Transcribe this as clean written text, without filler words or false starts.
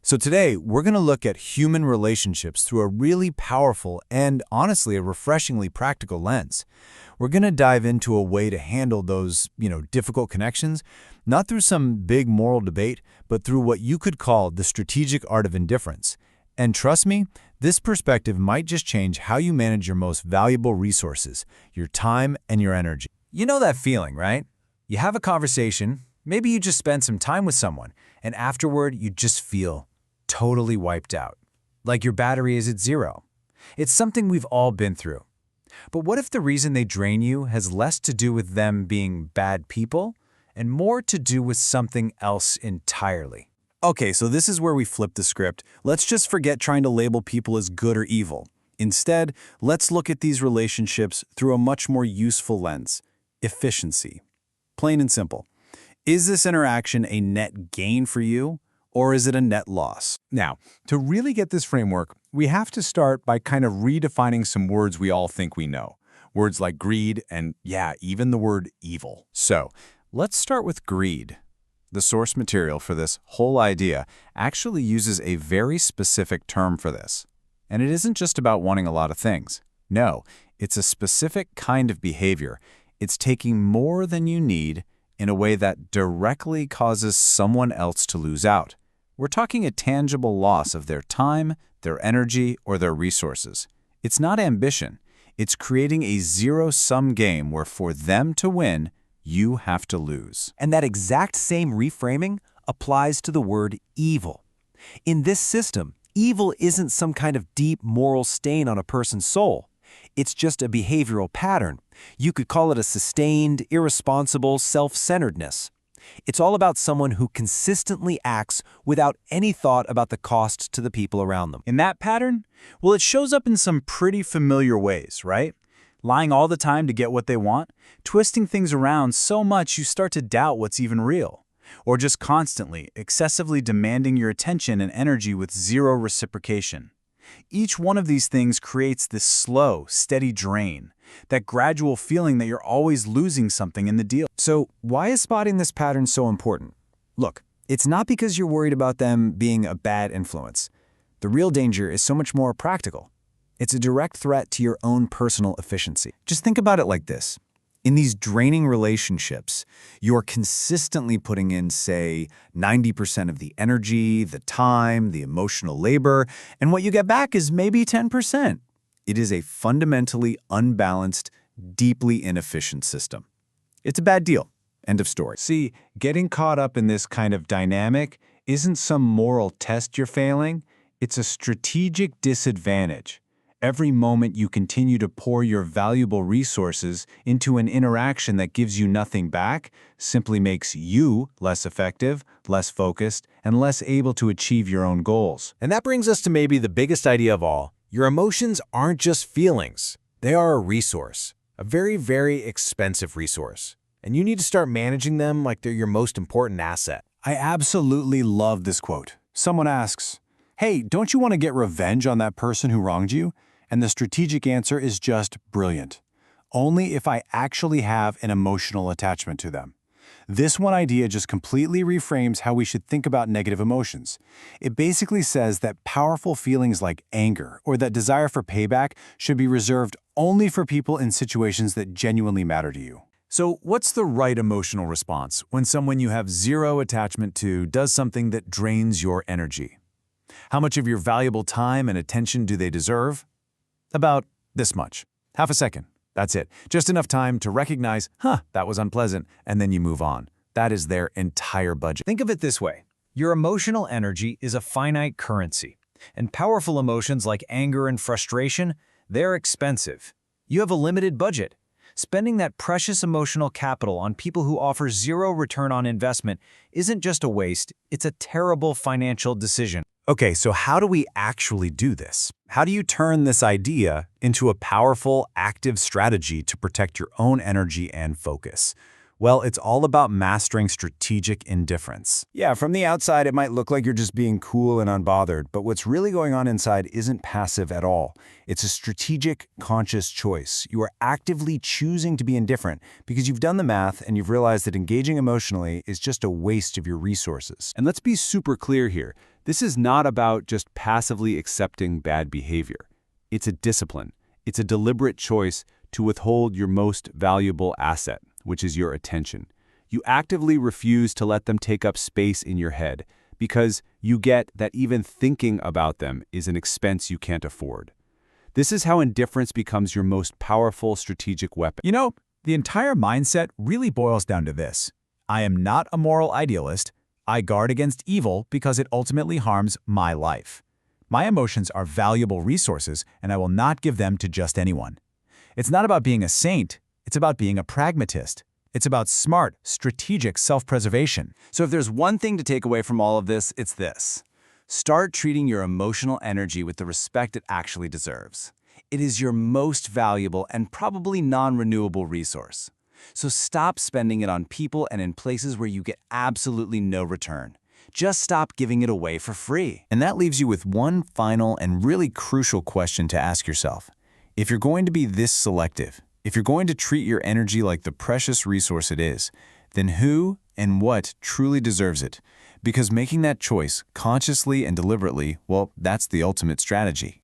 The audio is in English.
So today, we're going to look at human relationships through a really powerful and, honestly, a refreshingly practical lens. We're going to dive into a way to handle those, difficult connections, not through some big moral debate, but through what you could call the strategic art of indifference. And trust me, this perspective might just change how you manage your most valuable resources, your time and your energy. You know that feeling, right? You have a conversation, maybe you just spend some time with someone, and afterward you just feel totally wiped out, like your battery is at zero. It's something we've all been through. But what if the reason they drain you has less to do with them being bad people and more to do with something else entirely? Okay, so this is where we flip the script. Let's just forget trying to label people as good or evil. Instead, let's look at these relationships through a much more useful lens: efficiency. Plain and simple. Is this interaction a net gain for you, or is it a net loss? Now, to really get this framework, we have to start by kind of redefining some words we all think we know. Words like greed and, even the word evil. So, let's start with greed. The source material for this whole idea actually uses a very specific term for this. And it isn't just about wanting a lot of things. No, it's a specific kind of behavior. It's taking more than you need in a way that directly causes someone else to lose out. We're talking a tangible loss of their time, their energy, or their resources. It's not ambition. It's creating a zero-sum game where for them to win, you have to lose. And that exact same reframing applies to the word evil. In this system, evil isn't some kind of deep moral stain on a person's soul. It's just a behavioral pattern. You could call it a sustained, irresponsible self-centeredness. It's all about someone who consistently acts without any thought about the cost to the people around them. In that pattern, well, it shows up in some pretty familiar ways, right? Lying all the time to get what they want, twisting things around so much you start to doubt what's even real, or just constantly, excessively demanding your attention and energy with zero reciprocation. Each one of these things creates this slow, steady drain, that gradual feeling that you're always losing something in the deal. So why is spotting this pattern so important? Look, it's not because you're worried about them being a bad influence. The real danger is so much more practical. It's a direct threat to your own personal efficiency. Just think about it like this. In these draining relationships, you're consistently putting in, say, 90% of the energy, the time, the emotional labor, and what you get back is maybe 10%. It is a fundamentally unbalanced, deeply inefficient system. It's a bad deal. End of story. See, getting caught up in this kind of dynamic isn't some moral test you're failing. It's a strategic disadvantage. Every moment you continue to pour your valuable resources into an interaction that gives you nothing back simply makes you less effective, less focused, and less able to achieve your own goals. And that brings us to maybe the biggest idea of all. Your emotions aren't just feelings. They are a resource, a very, very expensive resource. And you need to start managing them like they're your most important asset. I absolutely love this quote. Someone asks, "Hey, don't you want to get revenge on that person who wronged you?" And the strategic answer is just brilliant. Only if I actually have an emotional attachment to them. This one idea just completely reframes how we should think about negative emotions. It basically says that powerful feelings like anger or that desire for payback should be reserved only for people in situations that genuinely matter to you. So what's the right emotional response when someone you have zero attachment to does something that drains your energy? How much of your valuable time and attention do they deserve? About this much. Half a second. That's it. Just enough time to recognize, that was unpleasant, and then you move on. That is their entire budget. Think of it this way. Your emotional energy is a finite currency, and powerful emotions like anger and frustration, they're expensive. You have a limited budget. Spending that precious emotional capital on people who offer zero return on investment isn't just a waste, it's a terrible financial decision. Okay, so how do we actually do this? How do you turn this idea into a powerful, active strategy to protect your own energy and focus? Well, it's all about mastering strategic indifference. Yeah, from the outside, it might look like you're just being cool and unbothered, but what's really going on inside isn't passive at all. It's a strategic, conscious choice. You are actively choosing to be indifferent because you've done the math and you've realized that engaging emotionally is just a waste of your resources. And let's be super clear here. This is not about just passively accepting bad behavior. It's a discipline. It's a deliberate choice to withhold your most valuable asset, which is your attention. You actively refuse to let them take up space in your head because you get that even thinking about them is an expense you can't afford. This is how indifference becomes your most powerful strategic weapon. You know, the entire mindset really boils down to this. I am not a moral idealist. I guard against evil because it ultimately harms my life. My emotions are valuable resources, and I will not give them to just anyone. It's not about being a saint. It's about being a pragmatist. It's about smart, strategic self-preservation. So if there's one thing to take away from all of this, it's this. Start treating your emotional energy with the respect it actually deserves. It is your most valuable and probably non-renewable resource. So stop spending it on people and in places where you get absolutely no return. Just stop giving it away for free. And that leaves you with one final and really crucial question to ask yourself. If you're going to be this selective, if you're going to treat your energy like the precious resource it is, then who and what truly deserves it? Because making that choice consciously and deliberately, well, that's the ultimate strategy.